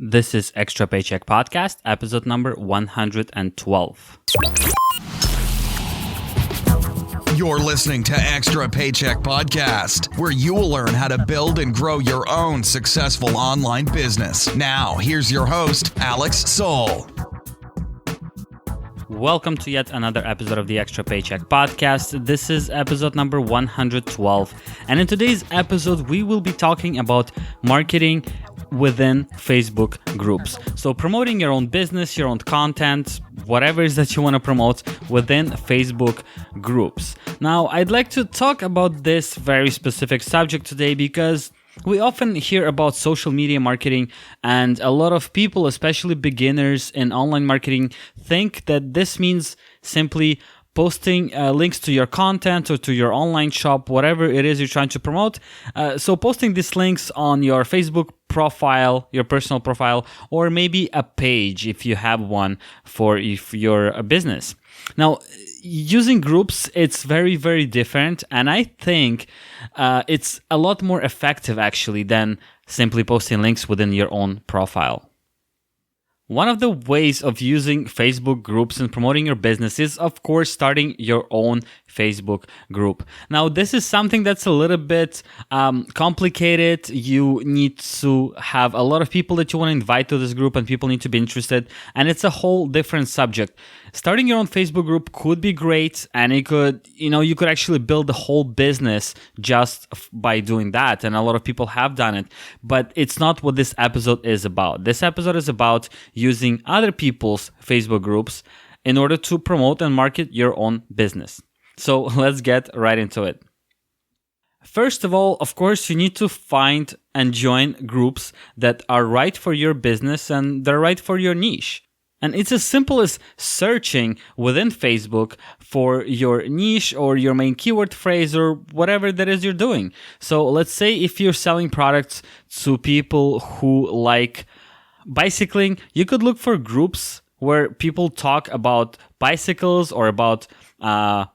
This is Extra Paycheck Podcast, episode number 112. You're listening to Extra Paycheck Podcast, where you will learn how to build and grow your own successful online business. Now, here's your host, Alex Soul. Welcome to yet another episode of the Extra Paycheck Podcast. This is episode number 112. And in today's episode, we will be talking about marketing within Facebook groups. So promoting your own business, your own content, whatever it is that you want to promote within Facebook groups. Now, I'd like to talk about this very specific subject today because we often hear about social media marketing, and a lot of people, especially beginners in online marketing, think that this means simply posting links to your content or to your online shop, whatever it is you're trying to promote. So posting these links on your Facebook profile, your personal profile, or maybe a page if you have one for if you're a business. Now, using groups, it's very, very different. And I think it's a lot more effective actually than simply posting links within your own profile. One of the ways of using Facebook groups and promoting your business is, of course, starting your own Facebook group. Now, this is something that's a little bit complicated. You need to have a lot of people that you want to invite to this group, and people need to be interested. And it's a whole different subject. Starting your own Facebook group could be great, and you could actually build a whole business just by doing that. And a lot of people have done it, but it's not what this episode is about. This episode is about using other people's Facebook groups in order to promote and market your own business. So let's get right into it. First of all, of course, you need to find and join groups that are right for your business and they're right for your niche. And it's as simple as searching within Facebook for your niche or your main keyword phrase or whatever that is you're doing. So let's say if you're selling products to people who like bicycling, you could look for groups where people talk about bicycles or about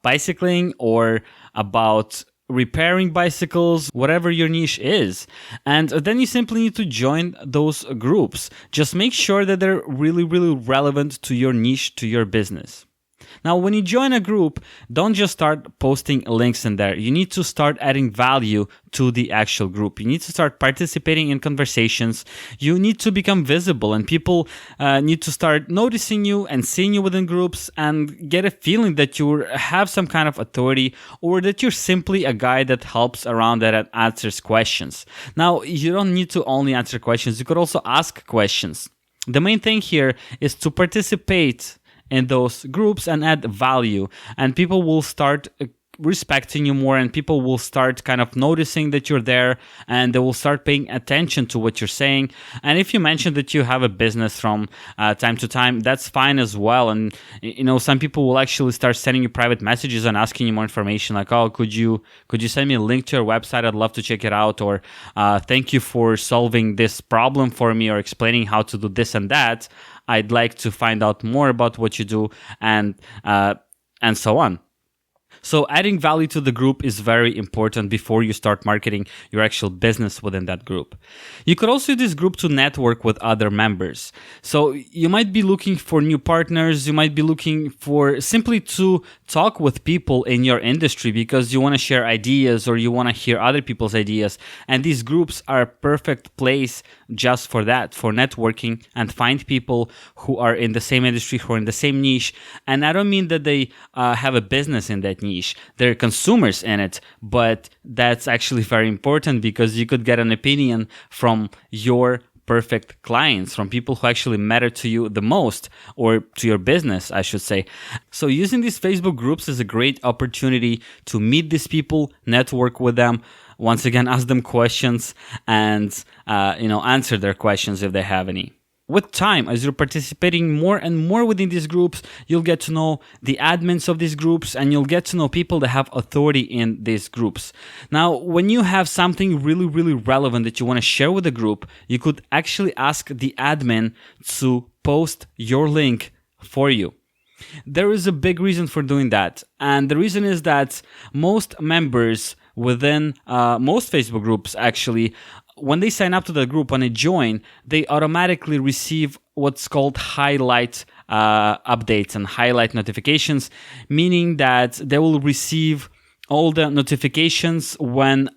bicycling or about repairing bicycles, whatever your niche is. And then you simply need to join those groups. Just make sure that they're really, really relevant to your niche, to your business. Now, when you join a group, don't just start posting links in there. You need to start adding value to the actual group. You need to start participating in conversations. You need to become visible, and people need to start noticing you and seeing you within groups and get a feeling that you have some kind of authority or that you're simply a guy that helps around that answers questions. Now, you don't need to only answer questions. You could also ask questions. The main thing here is to participate in those groups and add value, and people will start respecting you more, and people will start kind of noticing that you're there, and they will start paying attention to what you're saying. And if you mention that you have a business from time to time, that's fine as well. And some people will actually start sending you private messages and asking you more information, like, oh, could you send me a link to your website? I'd love to check it out. Or thank you for solving this problem for me or explaining how to do this and that. I'd like to find out more about what you do, and so on. So adding value to the group is very important before you start marketing your actual business within that group. You could also use this group to network with other members. So you might be looking for new partners. You might be looking for simply to talk with people in your industry because you want to share ideas or you want to hear other people's ideas. And these groups are a perfect place just for that, for networking and find people who are in the same industry, who are in the same niche. And I don't mean that they have a business in that niche. They're consumers in it, but that's actually very important because you could get an opinion from your perfect clients, from people who actually matter to you the most, or to your business, I should say. So using these Facebook groups is a great opportunity to meet these people, network with them, once again, ask them questions and answer their questions if they have any. With time, as you're participating more and more within these groups, you'll get to know the admins of these groups, and you'll get to know people that have authority in these groups. Now, when you have something really, really relevant that you want to share with the group, you could actually ask the admin to post your link for you. There is a big reason for doing that. And the reason is that most members within most Facebook groups actually when they sign up to the group, when they join, they automatically receive what's called highlight updates and highlight notifications, meaning that they will receive all the notifications when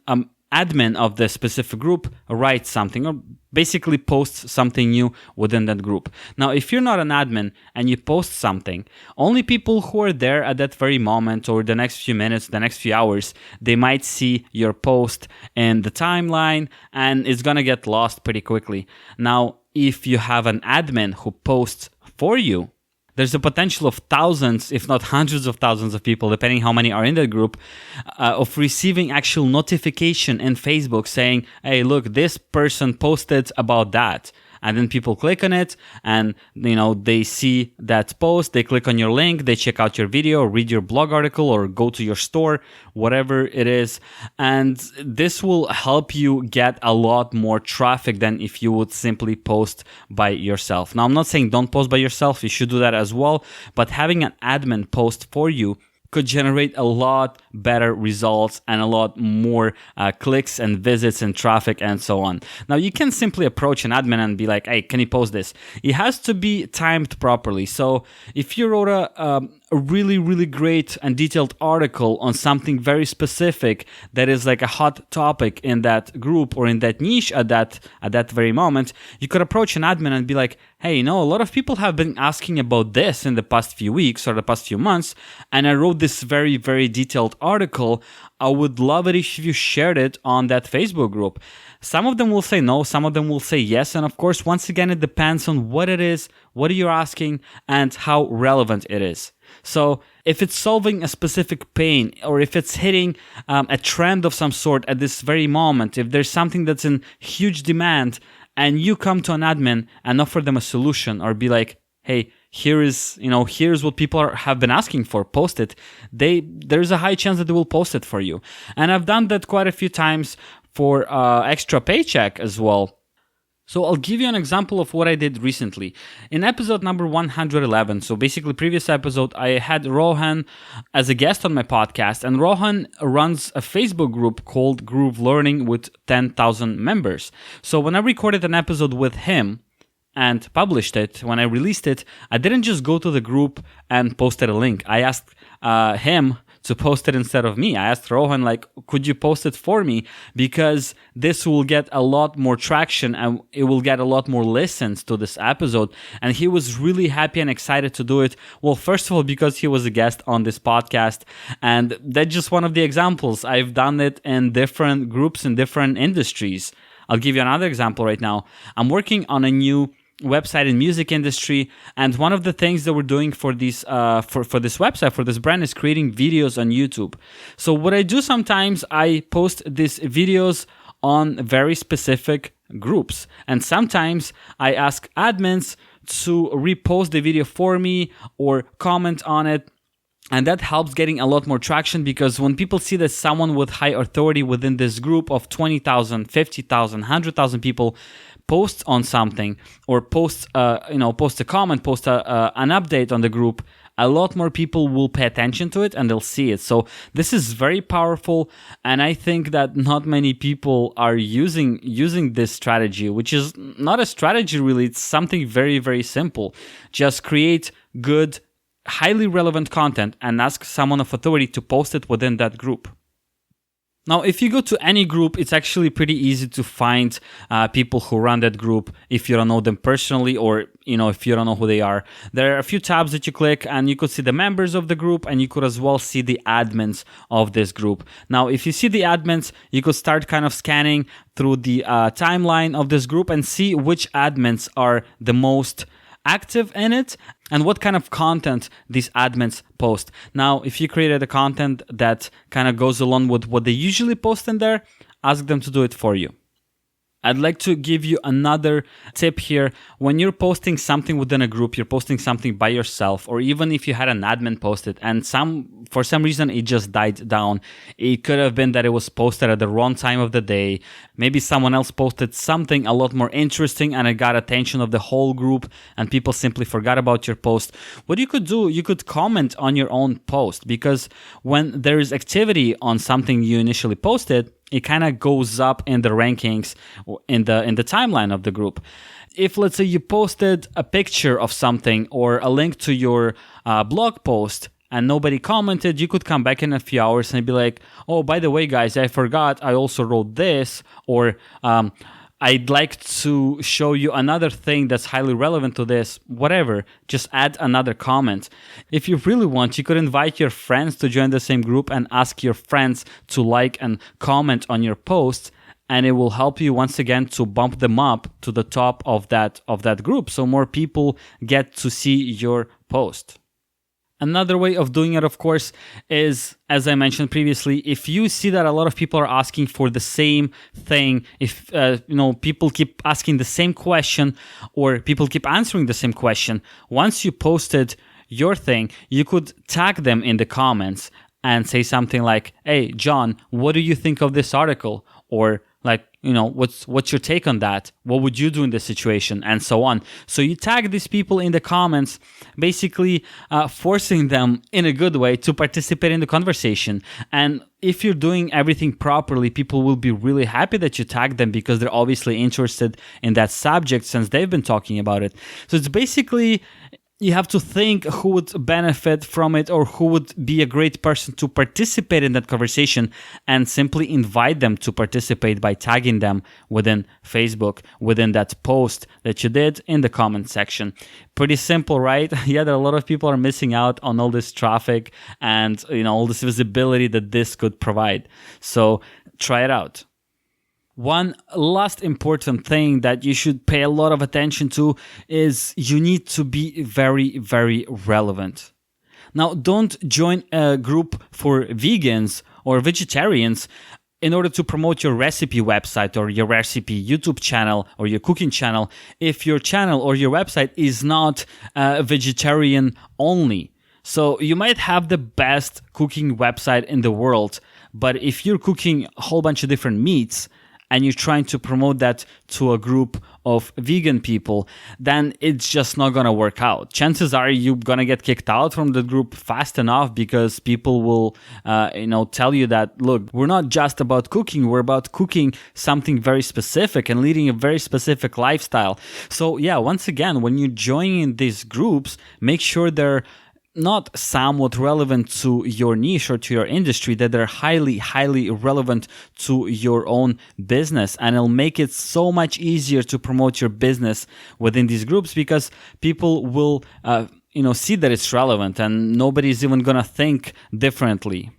admin of the specific group writes something or basically posts something new within that group. Now, if you're not an admin and you post something, only people who are there at that very moment or the next few minutes, the next few hours, they might see your post in the timeline and it's going to get lost pretty quickly. Now, if you have an admin who posts for you, there's a potential of thousands, if not hundreds of thousands of people, depending how many are in that group, of receiving actual notification in Facebook saying, hey, look, this person posted about that. And then people click on it and, they see that post, they click on your link, they check out your video, read your blog article, or go to your store, whatever it is. And this will help you get a lot more traffic than if you would simply post by yourself. Now, I'm not saying don't post by yourself. You should do that as well. But having an admin post for you could generate a lot better results and a lot more clicks and visits and traffic and so on. Now, you can simply approach an admin and be like, hey, can you post this? It has to be timed properly. So if you wrote a really, really great and detailed article on something very specific that is like a hot topic in that group or in that niche at that very moment, you could approach an admin and be like, hey, a lot of people have been asking about this in the past few weeks or the past few months, and I wrote this very, very detailed article. I would love it if you shared it on that Facebook group. Some of them will say no, some of them will say yes, and of course, once again, it depends on what it is, what you're asking, and how relevant it is. So if it's solving a specific pain or if it's hitting a trend of some sort at this very moment, if there's something that's in huge demand and you come to an admin and offer them a solution or be like, hey, here's what people have been asking for, post it. There's a high chance that they will post it for you. And I've done that quite a few times for Extra Paycheck as well. So I'll give you an example of what I did recently. In episode number 111, so basically previous episode, I had Rohan as a guest on my podcast, and Rohan runs a Facebook group called Groove Learning with 10,000 members. So when I recorded an episode with him and published it, when I released it, I didn't just go to the group and posted a link. I asked him to post it instead of me. I asked Rohan, could you post it for me? Because this will get a lot more traction and it will get a lot more listens to this episode. And he was really happy and excited to do it. Well, first of all, because he was a guest on this podcast. And that's just one of the examples. I've done it in different groups in different industries. I'll give you another example right now. I'm working on a new website in music industry, and one of the things that we're doing for this for this website, for this brand, is creating videos on YouTube. So what I do sometimes, I post these videos on very specific groups, and sometimes I ask admins to repost the video for me or comment on it. And that helps getting a lot more traction, because when people see that someone with high authority within this group of 20,000, 50,000, 100,000 people posts on something or posts a comment, post an update on the group, a lot more people will pay attention to it and they'll see it. So this is very powerful, and I think that not many people are using this strategy, which is not a strategy really. It's something very, very simple. Just create good, highly relevant content and ask someone of authority to post it within that group. Now, if you go to any group, it's actually pretty easy to find people who run that group if you don't know them personally, or if you don't know who they are. There are a few tabs that you click and you could see the members of the group, and you could as well see the admins of this group. Now, if you see the admins, you could start kind of scanning through the timeline of this group and see which admins are the most active in it and what kind of content these admins post. Now, if you created a content that kind of goes along with what they usually post in there, ask them to do it for you. I'd like to give you another tip here. When you're posting something within a group, you're posting something by yourself, or even if you had an admin post it and for some reason it just died down. It could have been that it was posted at the wrong time of the day. Maybe someone else posted something a lot more interesting and it got attention of the whole group and people simply forgot about your post. What you could do, you could comment on your own post, because when there is activity on something you initially posted, it kind of goes up in the rankings in the timeline of the group. If, let's say, you posted a picture of something or a link to your blog post and nobody commented, you could come back in a few hours and be like, oh, by the way, guys, I forgot, I also wrote this, or I'd like to show you another thing that's highly relevant to this, whatever. Just add another comment. If you really want, you could invite your friends to join the same group and ask your friends to like and comment on your posts, and it will help you once again to bump them up to the top of that group, so more people get to see your post. Another way of doing it, of course, is, as I mentioned previously, if you see that a lot of people are asking for the same thing, if people keep asking the same question or people keep answering the same question, once you posted your thing, you could tag them in the comments and say something like, hey, John, what do you think of this article? Or like, what's your take on that? What would you do in this situation? And so on. So you tag these people in the comments, basically forcing them in a good way to participate in the conversation. And if you're doing everything properly, people will be really happy that you tagged them because they're obviously interested in that subject since they've been talking about it. So it's basically, you have to think who would benefit from it or who would be a great person to participate in that conversation, and simply invite them to participate by tagging them within Facebook, within that post that you did in the comment section. Pretty simple, right? Yeah, there are a lot of people are missing out on all this traffic and all this visibility that this could provide. So try it out. One last important thing that you should pay a lot of attention to is you need to be very, very relevant. Now, don't join a group for vegans or vegetarians in order to promote your recipe website or your recipe YouTube channel or your cooking channel if your channel or your website is not vegetarian only. So you might have the best cooking website in the world, but if you're cooking a whole bunch of different meats and you're trying to promote that to a group of vegan people, then it's just not going to work out. Chances are you're going to get kicked out from the group fast enough because people will, tell you that, look, we're not just about cooking, we're about cooking something very specific and leading a very specific lifestyle. So yeah, once again, when you're joining these groups, make sure they're not somewhat relevant to your niche or to your industry, that they're highly, highly relevant to your own business. And it'll make it so much easier to promote your business within these groups because people will, see that it's relevant and nobody's even going to think differently.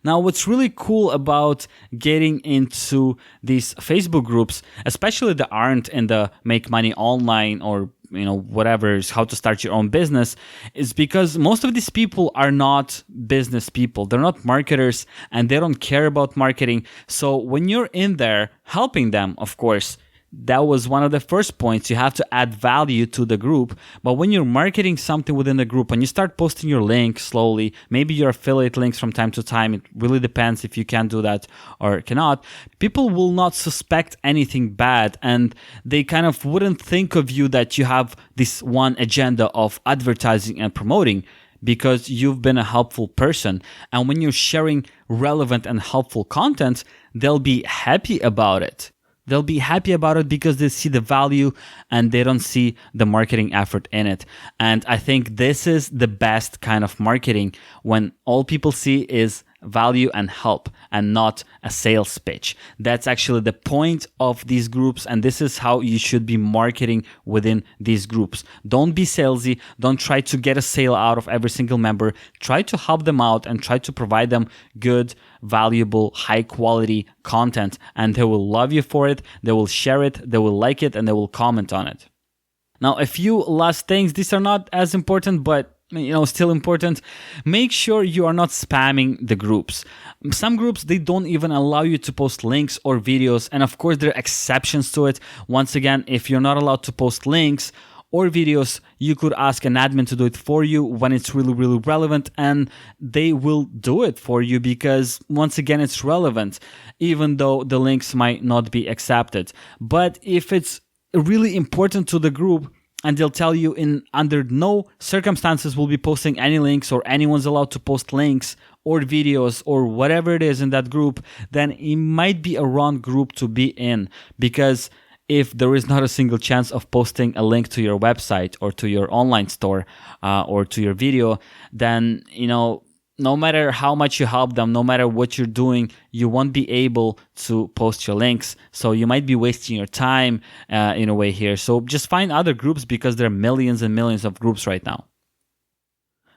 Now, what's really cool about getting into these Facebook groups, especially that aren't in the Make Money Online or whatever is how to start your own business, is because most of these people are not business people. They're not marketers and they don't care about marketing. So when you're in there helping them, of course, that was one of the first points. You have to add value to the group. But when you're marketing something within the group and you start posting your link slowly, maybe your affiliate links from time to time, it really depends if you can do that or cannot, people will not suspect anything bad and they kind of wouldn't think of you that you have this one agenda of advertising and promoting, because you've been a helpful person. And when you're sharing relevant and helpful content, they'll be happy about it. They'll be happy about it because they see the value and they don't see the marketing effort in it. And I think this is the best kind of marketing, when all people see is value and help and not a sales pitch. That's actually the point of these groups, and this is how you should be marketing within these groups. Don't be salesy. Don't try to get a sale out of every single member. Try to help them out and try to provide them good, valuable, high quality content, and they will love you for it. They will share it, they will like it, and they will comment on it. Now, a few last things. These are not as important, but still important. Make sure you are not spamming the groups. Some groups, they don't even allow you to post links or videos. And of course, there are exceptions to it. Once again, if you're not allowed to post links or videos, you could ask an admin to do it for you when it's really, really relevant. And they will do it for you because, once again, it's relevant, even though the links might not be accepted. But if it's really important to the group, and they'll tell you in under no circumstances will be posting any links, or anyone's allowed to post links or videos or whatever it is in that group, then it might be a wrong group to be in. Because if there is not a single chance of posting a link to your website or to your online store or to your video, then, no matter how much you help them, no matter what you're doing, you won't be able to post your links. So you might be wasting your time in a way here. So just find other groups, because there are millions and millions of groups right now.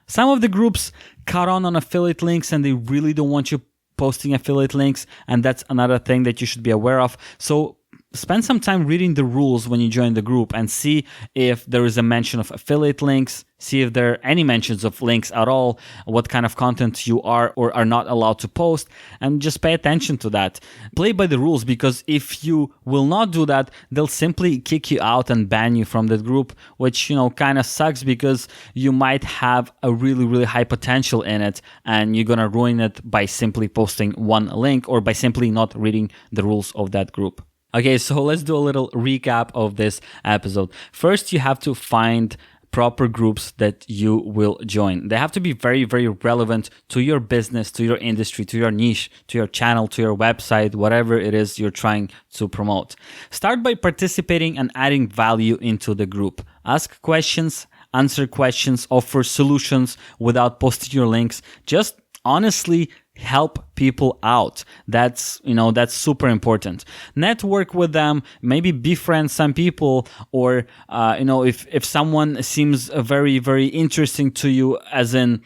Some of the groups cut on affiliate links, and they really don't want you posting affiliate links. And that's another thing that you should be aware of. So spend some time reading the rules when you join the group and see if there is a mention of affiliate links, see if there are any mentions of links at all, what kind of content you are or are not allowed to post, and just pay attention to that. Play by the rules, because if you will not do that, they'll simply kick you out and ban you from that group, which, kind of sucks, because you might have a really, really high potential in it, and you're going to ruin it by simply posting one link or by simply not reading the rules of that group. Okay, so let's do a little recap of this episode. First, you have to find proper groups that you will join. They have to be very, very relevant to your business, to your industry, to your niche, to your channel, to your website, whatever it is you're trying to promote. Start by participating and adding value into the group. Ask questions, answer questions, offer solutions without posting your links. Just honestly help people out. That's super important. Network with them, maybe befriend some people, or if someone seems very, very interesting to you, as in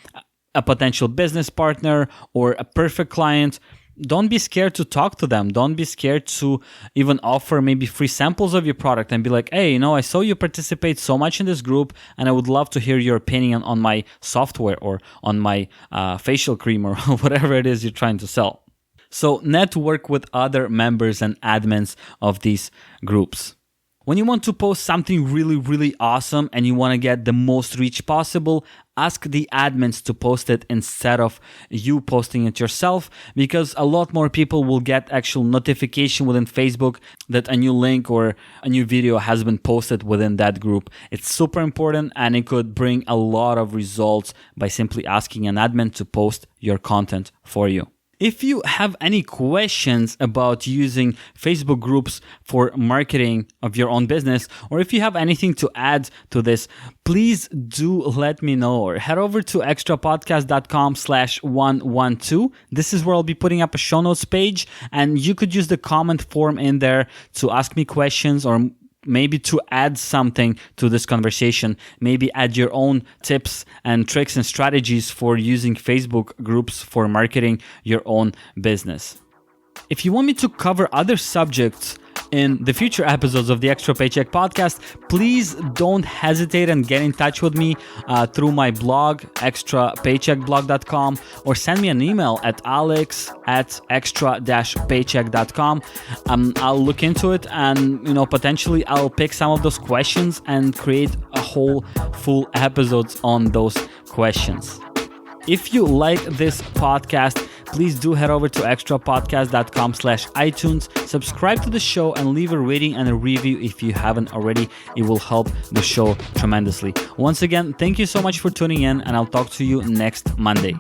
a potential business partner or a perfect client, don't be scared to talk to them. Don't be scared to even offer maybe free samples of your product and be like, hey, I saw you participate so much in this group, and I would love to hear your opinion on my software or on my facial cream or whatever it is you're trying to sell. So network with other members and admins of these groups. When you want to post something really, really awesome and you want to get the most reach possible, ask the admins to post it instead of you posting it yourself, because a lot more people will get actual notification within Facebook that a new link or a new video has been posted within that group. It's super important, and it could bring a lot of results by simply asking an admin to post your content for you. If you have any questions about using Facebook groups for marketing of your own business, or if you have anything to add to this, please do let me know, or head over to extrapodcast.com/112. This is where I'll be putting up a show notes page, and you could use the comment form in there to ask me questions, or maybe to add something to this conversation, maybe add your own tips and tricks and strategies for using Facebook groups for marketing your own business. If you want me to cover other subjects in the future episodes of the Extra Paycheck podcast, please don't hesitate and get in touch with me through my blog, extrapaycheckblog.com, or send me an email at alex@extra-paycheck.com. I'll look into it, and potentially I'll pick some of those questions and create a whole full episodes on those questions. If you like this podcast, please do head over to extrapodcast.com/iTunes, subscribe to the show, and leave a rating and a review if you haven't already. It will help the show tremendously. Once again, thank you so much for tuning in, and I'll talk to you next Monday.